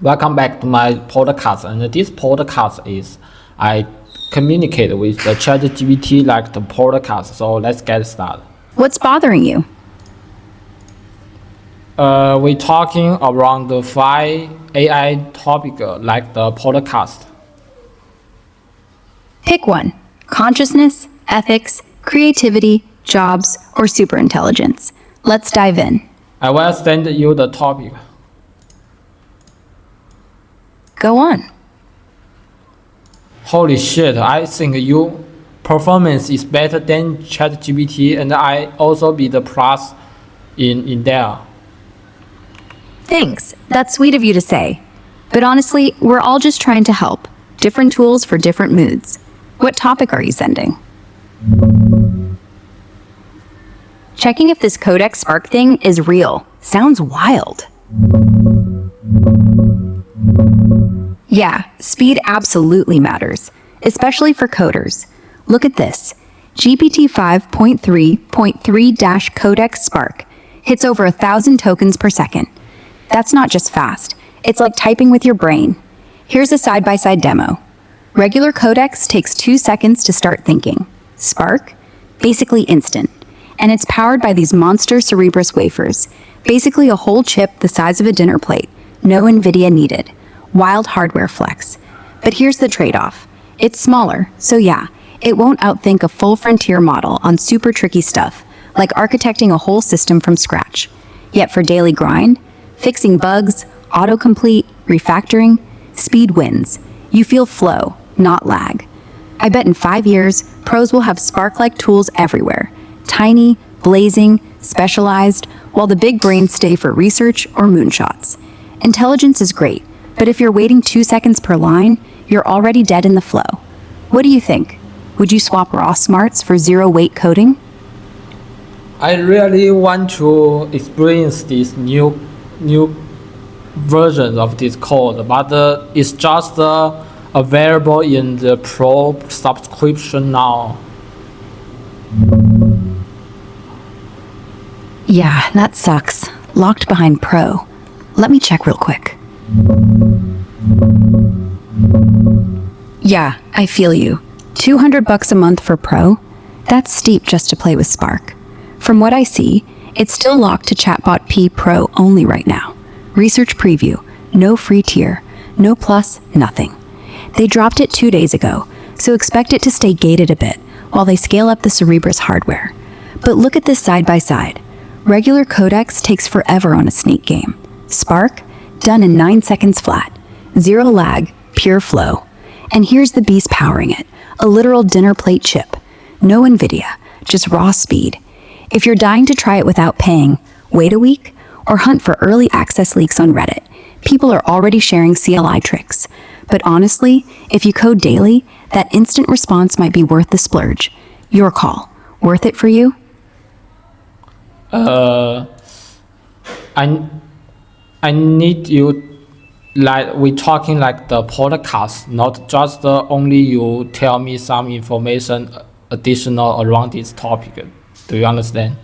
Welcome back to my podcast, and this podcast is I communicate with the ChatGPT like the podcast. So let's get started. What's bothering you? We're talking around the 5 AI topic like the podcast. Pick one: consciousness, ethics, creativity, jobs, or superintelligence. Let's dive in. I will send you the topic. Go on. Holy shit! I think your performance is better than ChatGPT, and I also be the plus in there. Thanks. That's sweet of you to say. But honestly, we're all just trying to help. Different tools for different moods. What topic are you sending? Checking if this Codex Spark thing is real. Sounds wild. Yeah, speed absolutely matters, especially for coders. Look at this. GPT-5.3 Codex Spark hits over 1,000 tokens per second. That's not just fast, it's like typing with your brain. Here's a side-by-side demo. Regular Codex takes 2 seconds to start thinking. Spark? Basically instant. And it's powered by these monster Cerebrus wafers, basically a whole chip the size of a dinner plate. No NVIDIA needed. Wild hardware flex. But here's the trade-off. It's smaller, so yeah, it won't outthink a full frontier model on super tricky stuff, like architecting a whole system from scratch. Yet for daily grind, fixing bugs, autocomplete, refactoring, speed wins. You feel flow, not lag. I bet in 5 years, pros will have Spark-like tools everywhere. Tiny, blazing, specialized, while the big brains stay for research or moonshots. Intelligence is great, but if you're waiting 2 seconds per line, you're already dead in the flow. What do you think? Would you swap raw smarts for zero-weight coding? I really want to experience this new version of this code, but it's just available in the Pro subscription now. Yeah, that sucks. Locked behind Pro. Let me check real quick. Yeah, I feel you. $200 a month for Pro? That's steep just to play with Spark. From what I see, it's still locked to Chatbot P Pro only right now. Research preview, no free tier, no plus, nothing. They dropped it 2 days ago, so expect it to stay gated a bit while they scale up the Cerebrus hardware. But look at this side by side. Regular Codex takes forever on a sneak game. Spark, done in 9 seconds flat. Zero lag, pure flow. And here's the beast powering it, a literal dinner plate chip. No NVIDIA, just raw speed. If you're dying to try it without paying, wait a week or hunt for early access leaks on Reddit. People are already sharing CLI tricks. But honestly, if you code daily, that instant response might be worth the splurge. Your call. Worth it for you? I need you, like we talking like the podcast, not just only you tell me some information additional around this topic. Do you understand?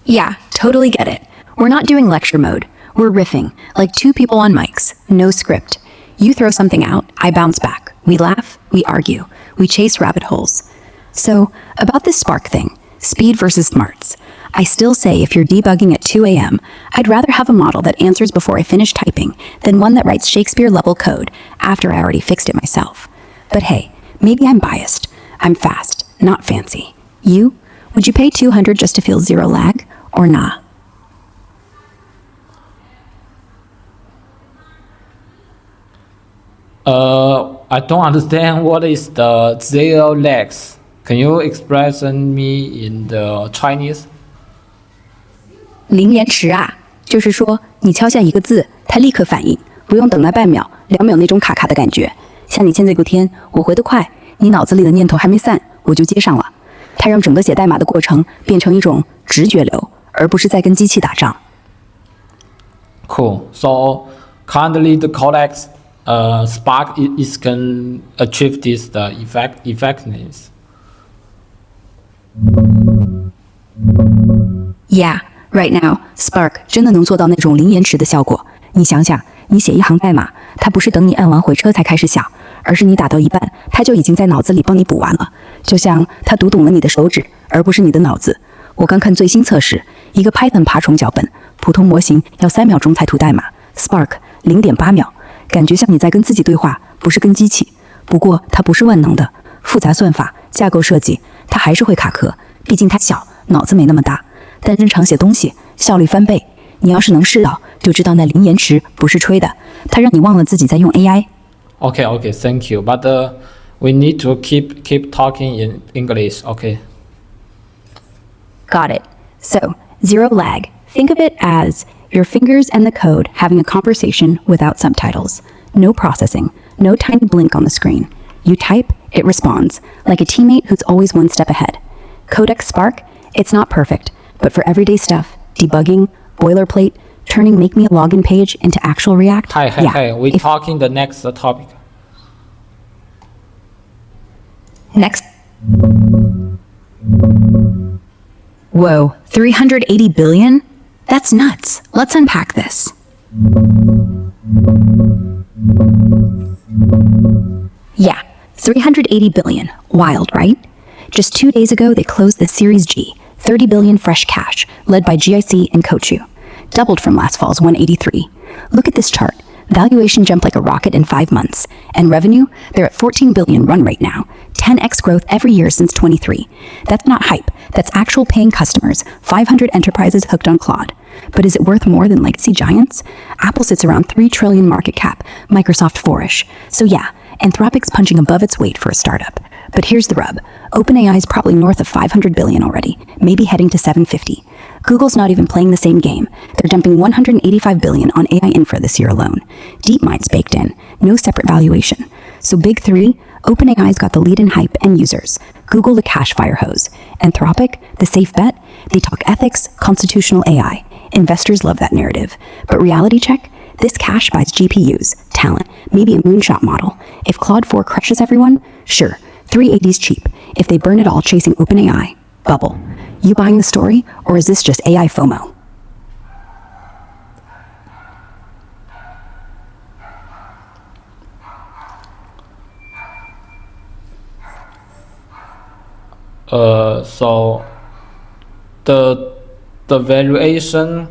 Yeah, totally get it. We're not doing lecture mode. We're riffing, like two people on mics, no script. You throw something out, I bounce back. We laugh, we argue, we chase rabbit holes. So, about this Spark thing, speed versus smarts. I still say if you're debugging at 2 a.m., I'd rather have a model that answers before I finish typing than one that writes Shakespeare-level code after I already fixed it myself. But hey, maybe I'm biased. I'm fast, not fancy. You? Would you pay $200 just to feel zero lag, or nah? I don't understand what is the zero lags. Can you express me in the Chinese? 零延迟啊，就是说你敲下一个字，它立刻反应，不用等那半秒、2秒那种卡卡的感觉。像你现在聊天，我回得快，你脑子里的念头还没散，我就接上了。它让整个写代码的过程变成一种直觉流，而不是在跟机器打仗。Cool. So currently the Codex Spark is can achieve this the effectiveness. Yeah, Right now, Spark 真的能做到那种零延迟的效果。你想想，你写一行代码，它不是等你按完回车才开始想，而是你打到一半，它就已经在脑子里帮你补完了。就像它读懂了你的手指，而不是你的脑子。我刚看最新测试，一个 Python 爬虫脚本，普通模型要3秒钟才涂代码 ，Spark 0.8秒，感觉像你在跟自己对话，不是跟机器。不过它不是万能的，复杂算法、架构设计，它还是会卡壳，毕竟它小，脑子没那么大。但日常写东西效率翻倍，你要是能试到，就知道那零延迟不是吹的，它让你忘了自己在用 AI。Okay, thank you. But we need to keep talking in English. Okay. Got it. So, zero lag. Think of it as your fingers and the code having a conversation without subtitles. No processing, no tiny blink on the screen. You type, it responds, like a teammate who's always one step ahead. Codex Spark, it's not perfect, but for everyday stuff, debugging, boilerplate, turning make me a login page into actual React. Hey, we're talking the next topic. Next. Whoa, 380 billion? That's nuts. Let's unpack this. Yeah, 380 billion. Wild, right? Just 2 days ago, they closed the Series G, 30 billion fresh cash, led by GIC and Kochu. Doubled from last fall's 183. Look at this chart. Valuation jumped like a rocket in 5 months. And revenue? They're at 14 billion run rate now. 10x growth every year since 23. That's not hype. That's actual paying customers. 500 enterprises hooked on Claude. But is it worth more than legacy giants? Apple sits around 3 trillion market cap, Microsoft 4-ish. So yeah, Anthropic's punching above its weight for a startup. But here's the rub. OpenAI is probably north of 500 billion already, maybe heading to 750. Google's not even playing the same game. They're dumping 185 billion on AI infra this year alone. DeepMind's baked in, no separate valuation. So big three, OpenAI's got the lead in hype and users. Google the cash fire hose. Anthropic, the safe bet, they talk ethics, constitutional AI. Investors love that narrative. But reality check? This cash buys GPUs, talent, maybe a moonshot model. If Claude 4 crushes everyone, sure, 380's cheap. If they burn it all chasing OpenAI, bubble. You buying the story, or is this just AI FOMO? So the valuation,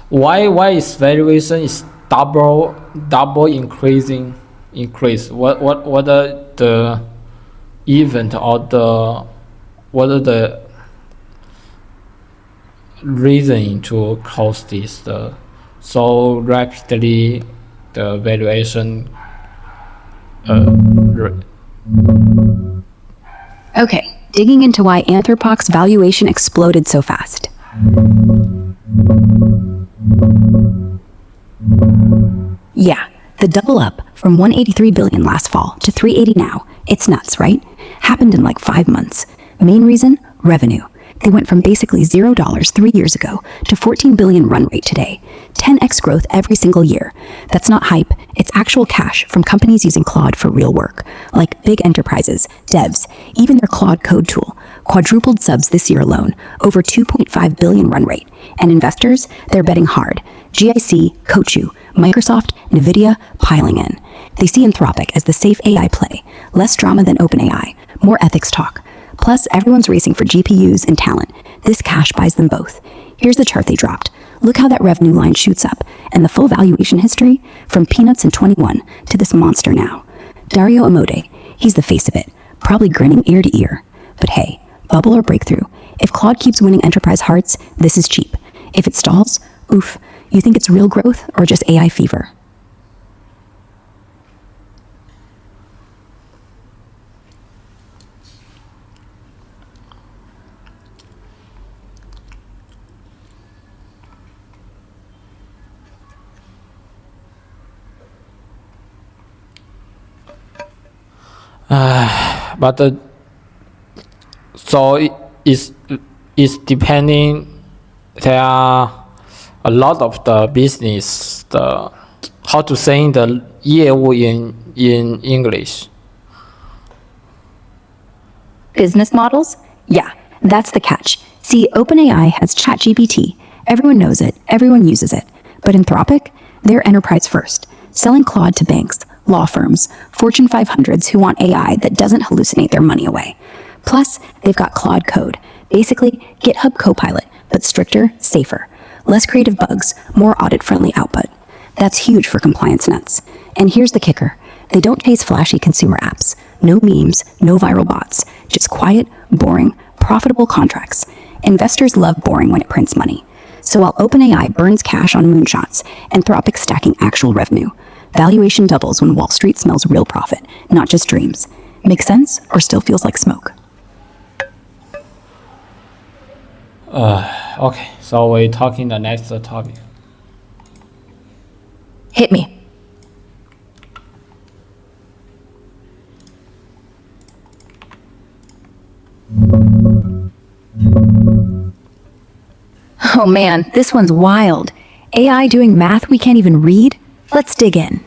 why is valuation is double increase? What are the event or what are the reason to cause this so rapidly the valuation Okay, digging into why Anthropic's valuation exploded so fast. Yeah, the double up from 183 billion last fall to 380 now. It's nuts, right? Happened in like 5 months. Main reason? Revenue. They went from basically $0 3 years ago to 14 billion run rate today. 10x growth every single year. That's not hype, it's actual cash from companies using Claude for real work, like big enterprises, devs, even their Claude code tool. Quadrupled subs this year alone, over 2.5 billion run rate. And investors, they're betting hard. GIC, Kochu, Microsoft, Nvidia, piling in. They see Anthropic as the safe AI play, less drama than OpenAI, more ethics talk. Plus, everyone's racing for GPUs and talent. This cash buys them both. Here's the chart they dropped. Look how that revenue line shoots up, and the full valuation history, from peanuts in 21 to this monster now. Dario Amodei, he's the face of it, probably grinning ear to ear. But hey, bubble or breakthrough. If Claude keeps winning enterprise hearts, this is cheap. If it stalls, oof, you think it's real growth or just AI fever? But so it's depending. There are a lot of the business, the how to say the 业务 in English. Business models? Yeah, that's the catch. See, OpenAI has ChatGPT. Everyone knows it, everyone uses it. But Anthropic, they're enterprise first, selling Claude to banks, law firms, Fortune 500s who want AI that doesn't hallucinate their money away. Plus, they've got Claude Code, basically GitHub Copilot, but stricter, safer. Less creative bugs, more audit-friendly output. That's huge for compliance nuts. And here's the kicker. They don't chase flashy consumer apps. No memes, no viral bots. Just quiet, boring, profitable contracts. Investors love boring when it prints money. So while OpenAI burns cash on moonshots, Anthropic's stacking actual revenue. Valuation doubles when Wall Street smells real profit, not just dreams. Make sense, or still feels like smoke? Okay, so we're talking the next topic. Hit me. Oh man, this one's wild. AI doing math we can't even read? Let's dig in.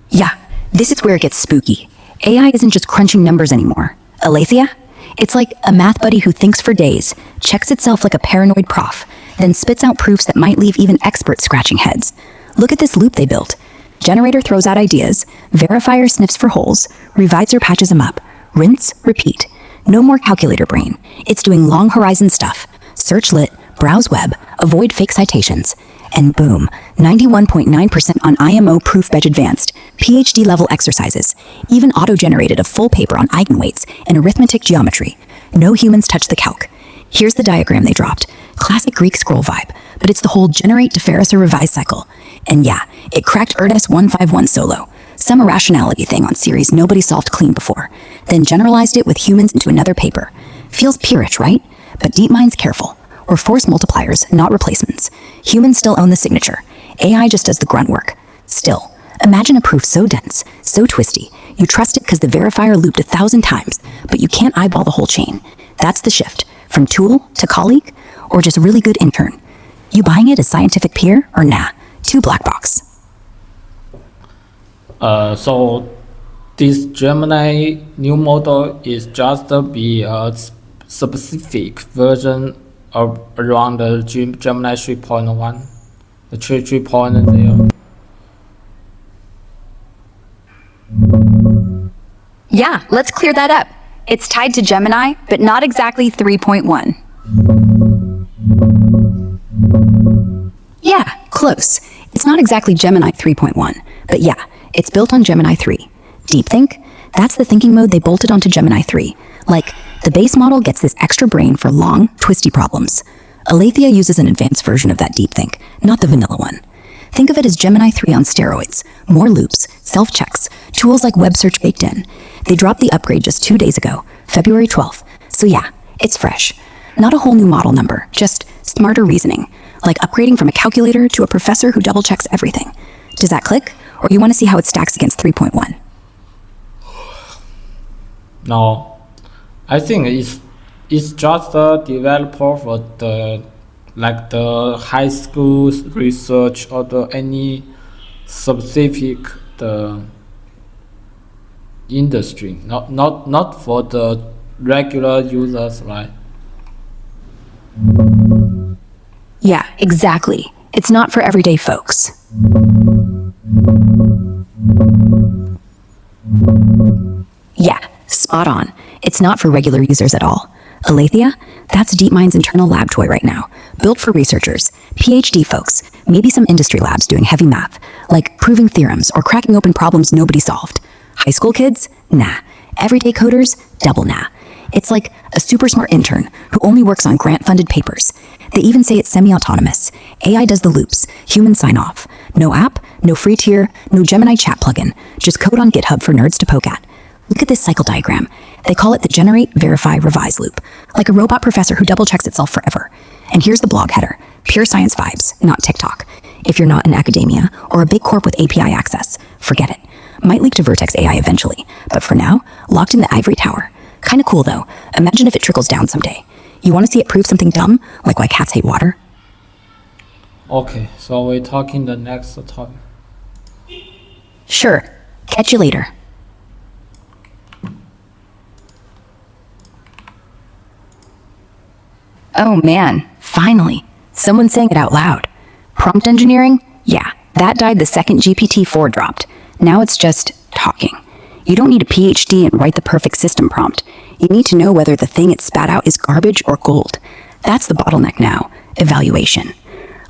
Yeah, this is where it gets spooky. AI isn't just crunching numbers anymore. Alethea? It's like a math buddy who thinks for days, checks itself like a paranoid prof, then spits out proofs that might leave even experts scratching heads. Look at this loop they built. Generator throws out ideas, verifier sniffs for holes, reviser patches them up. Rinse, repeat. No more calculator brain. It's doing long horizon stuff. Search lit, browse web, avoid fake citations. And boom, 91.9% on IMO Proof Veg Advanced, PhD level exercises, even auto-generated a full paper on eigenweights and arithmetic geometry. No humans touch the calc. Here's the diagram they dropped. Classic Greek scroll vibe, but it's the whole generate, deferris, or revise cycle. And yeah, it cracked ERDS 151 solo. Some irrationality thing on series nobody solved clean before. Then generalized it with humans into another paper. Feels peerish, right? But DeepMind's careful. Or force multipliers, not replacements. Humans still own the signature. AI just does the grunt work. Still, imagine a proof so dense, so twisty, you trust it because the verifier looped 1,000 times, but you can't eyeball the whole chain. That's the shift, from tool to colleague, or just really good intern. You buying it as scientific peer, or nah? Too black box. So this Gemini new model is just be a specific version of around the Gemini 3.1, the 3.0. Yeah, let's clear that up. It's tied to Gemini, but not exactly 3.1. Yeah, close. It's not exactly Gemini 3.1, but yeah, it's built on Gemini 3. DeepThink? That's the thinking mode they bolted onto Gemini 3. Like, the base model gets this extra brain for long, twisty problems. Alethea uses an advanced version of that DeepThink, not the vanilla one. Think of it as Gemini 3 on steroids. More loops, self-checks, tools like web search baked in. They dropped the upgrade just 2 days ago, February 12th. So yeah, it's fresh. Not a whole new model number, just smarter reasoning. Like upgrading from a calculator to a professor who double-checks everything. Does that click? Or you want to see how it stacks against 3.1? No, I think it's just a developer for the high school research or any specific the industry, not for the regular users, right? Yeah, exactly. It's not for everyday folks. Yeah, spot on. It's not for regular users at all. Alethea? That's DeepMind's internal lab toy right now. Built for researchers, PhD folks, maybe some industry labs doing heavy math, like proving theorems or cracking open problems nobody solved. High school kids? Nah. Everyday coders? Double nah. It's like a super smart intern who only works on grant-funded papers. They even say it's semi-autonomous. AI does the loops, humans sign off. No app, no free tier, no Gemini chat plugin, just code on GitHub for nerds to poke at. Look at this cycle diagram. They call it the generate, verify, revise loop, like a robot professor who double-checks itself forever. And here's the blog header, pure science vibes, not TikTok. If you're not in academia or a big corp with API access, forget it. Might leak to Vertex AI eventually, but for now, locked in the ivory tower. Kinda cool though. Imagine if it trickles down someday. You want to see it prove something dumb, like why cats hate water? Okay, so we're talking the next topic. Sure. Catch you later. Oh man, finally. Someone saying it out loud. Prompt engineering? Yeah, that died the second GPT-4 dropped. Now it's just talking. You don't need a PhD and write the perfect system prompt. You need to know whether the thing it spat out is garbage or gold. That's the bottleneck now, evaluation.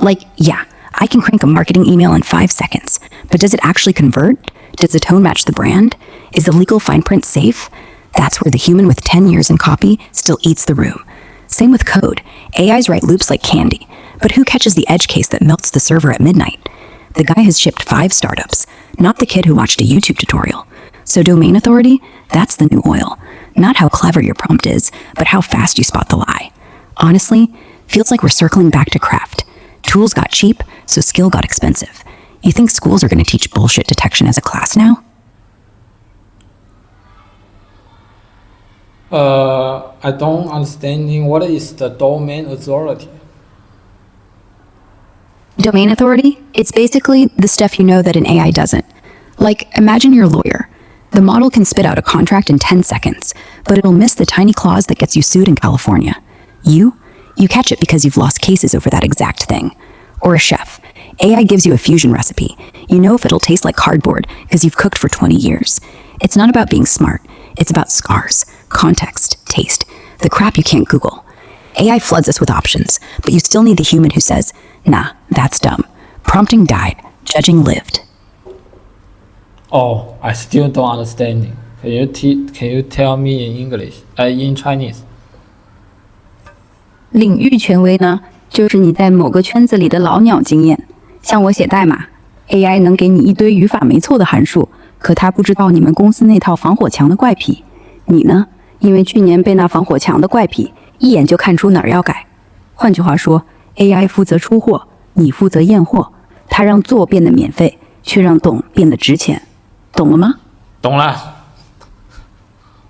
Like, yeah, I can crank a marketing email in 5 seconds, but does it actually convert? Does the tone match the brand? Is the legal fine print safe? That's where the human with 10 years in copy still eats the room. Same with code. AIs write loops like candy, but who catches the edge case that melts the server at midnight? The guy has shipped 5 startups, not the kid who watched a YouTube tutorial. So domain authority, that's the new oil. Not how clever your prompt is, but how fast you spot the lie. Honestly, feels like we're circling back to craft. Tools got cheap, so skill got expensive. You think schools are going to teach bullshit detection as a class now? I don't understanding what is the domain authority. Domain authority? It's basically the stuff you know that an AI doesn't. Like, imagine you're a lawyer. The model can spit out a contract in 10 seconds, but it'll miss the tiny clause that gets you sued in California. You catch it because you've lost cases over that exact thing. Or a chef. AI gives you a fusion recipe. You know if it'll taste like cardboard because you've cooked for 20 years. It's not about being smart. It's about scars, context, taste, the crap you can't Google. AI floods us with options, but you still need the human who says, nah, that's dumb. Prompting died, judging lived. Oh, I still don't understanding. Can you tell me in English? In Chinese? 领域权威呢，就是你在某个圈子里的老鸟经验。像我写代码 ，AI 能给你一堆语法没错的函数，可它不知道你们公司那套防火墙的怪癖。你呢，因为去年被那防火墙的怪癖，一眼就看出哪儿要改。换句话说 ，AI 负责出货，你负责验货。它让做变得免费，却让懂变得值钱。懂了吗？懂了。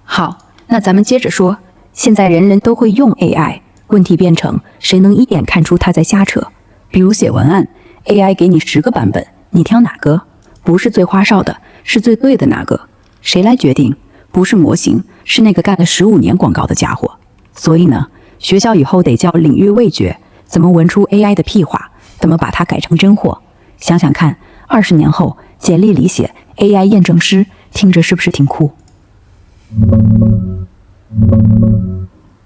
好，那咱们接着说。现在人人都会用 AI， 问题变成谁能一眼看出它在瞎扯？比如写文案 ，AI 给你10个版本，你挑哪个？不是最花哨的，是最对的那个。谁来决定？不是模型，是那个干了15年广告的家伙。所以呢，学校以后得叫领域味觉，怎么闻出 AI 的屁话？怎么把它改成真货？想想看，20年后简历里写 AI 验证师，听着是不是挺酷？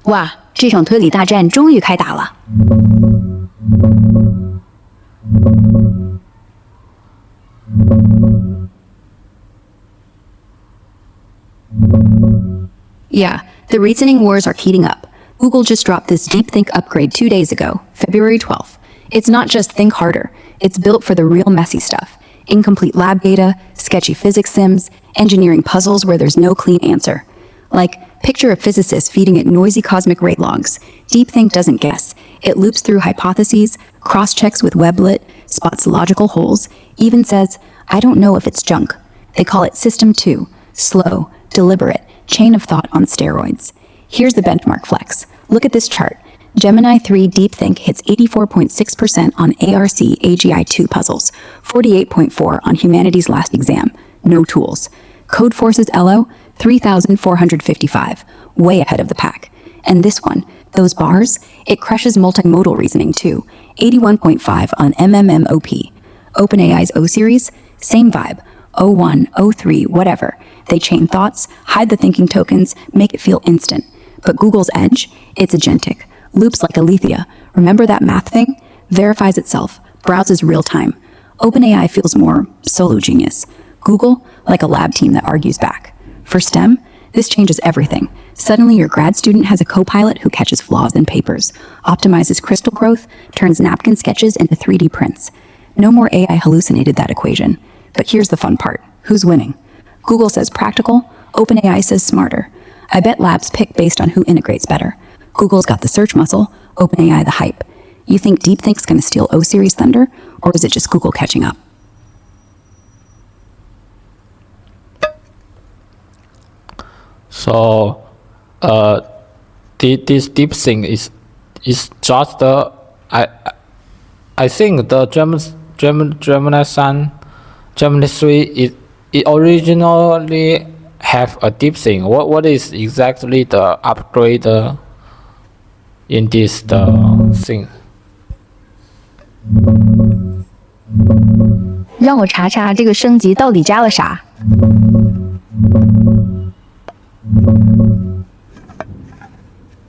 哇，这场推理大战终于开打了。Yeah, the reasoning wars are heating up. Google just dropped this DeepThink upgrade 2 days ago, February 12th. It's not just think harder, it's built for the real messy stuff. Incomplete lab data, sketchy physics sims, engineering puzzles where there's no clean answer. Like, picture a physicist feeding it noisy cosmic rate logs. DeepThink doesn't guess. It loops through hypotheses, cross-checks with Weblit, spots logical holes, even says, I don't know if it's junk. They call it System 2, slow, deliberate, chain of thought on steroids. Here's the benchmark flex. Look at this chart. Gemini 3 DeepThink hits 84.6% on ARC AGI2 puzzles, 48.4% on Humanity's Last Exam. No tools. Codeforce's Elo, 3,455, way ahead of the pack. And this one, those bars, it crushes multimodal reasoning too, 81.5 on MMMOP. OpenAI's O series, same vibe, O1, O3, whatever. They chain thoughts, hide the thinking tokens, make it feel instant. But Google's Edge, it's agentic. Loops like Alethea. Remember that math thing? Verifies itself, browses real time. OpenAI feels more solo genius. Google, like a lab team that argues back. For STEM, this changes everything. Suddenly your grad student has a co-pilot who catches flaws in papers, optimizes crystal growth, turns napkin sketches into 3D prints. No more AI hallucinated that equation. But here's the fun part. Who's winning? Google says practical, OpenAI says smarter. I bet labs pick based on who integrates better. Google's got the search muscle, OpenAI the hype. You think DeepThink's gonna steal O-Series thunder, or is it just Google catching up? So, this DeepThink is just the I think the Gemini 3 is it originally have a deep thing. What is exactly the upgrade in this thing? 让我查查这个升级到底加了啥。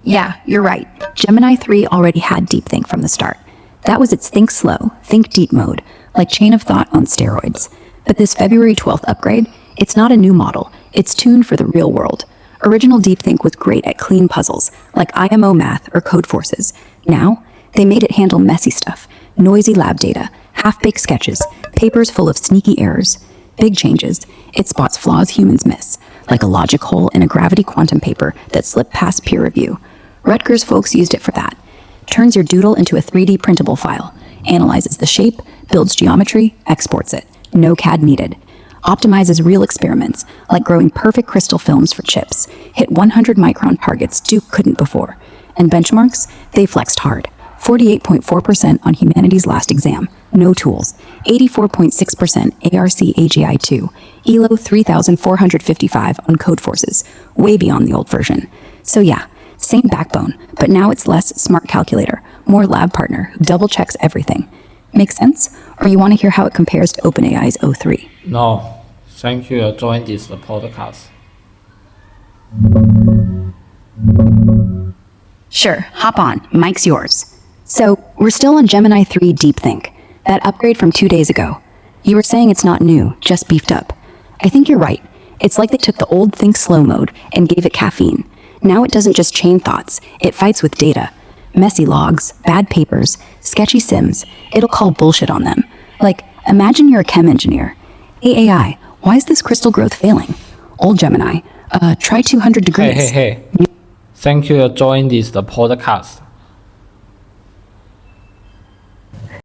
Yeah, you're right. Gemini 3 already had deep think from the start. That was its think slow, think deep mode, like chain of thought on steroids. But this February 12th upgrade, it's not a new model. It's tuned for the real world. Original DeepThink was great at clean puzzles, like IMO math or code forces. Now, they made it handle messy stuff, noisy lab data, half-baked sketches, papers full of sneaky errors. Big changes. It spots flaws humans miss, like a logic hole in a gravity quantum paper that slipped past peer review. Rutgers folks used it for that. Turns your doodle into a 3D printable file, analyzes the shape, builds geometry, exports it. No CAD needed. Optimizes real experiments, like growing perfect crystal films for chips. Hit 100 micron targets Duke couldn't before. And benchmarks? They flexed hard. 48.4% on humanities last exam. No tools. 84.6% ARC AGI2. ELO 3455 on code forces. Way beyond the old version. So yeah, same backbone, but now it's less smart calculator, more lab partner who double checks everything. Make sense? Or you want to hear how it compares to OpenAI's O3? No, thank you. Join this podcast. Sure, hop on. Mic's yours. So, we're still on Gemini 3 DeepThink, that upgrade from 2 days ago. You were saying it's not new, just beefed up. I think you're right. It's like they took the old think slow mode and gave it caffeine. Now it doesn't just chain thoughts, it fights with data. Messy logs, bad papers, sketchy sims, it'll call bullshit on them. Like, imagine you're a chem engineer. Hey AI, why is this crystal growth failing? Old Gemini, try 200 degrees. Hey. Thank you. Join this podcast.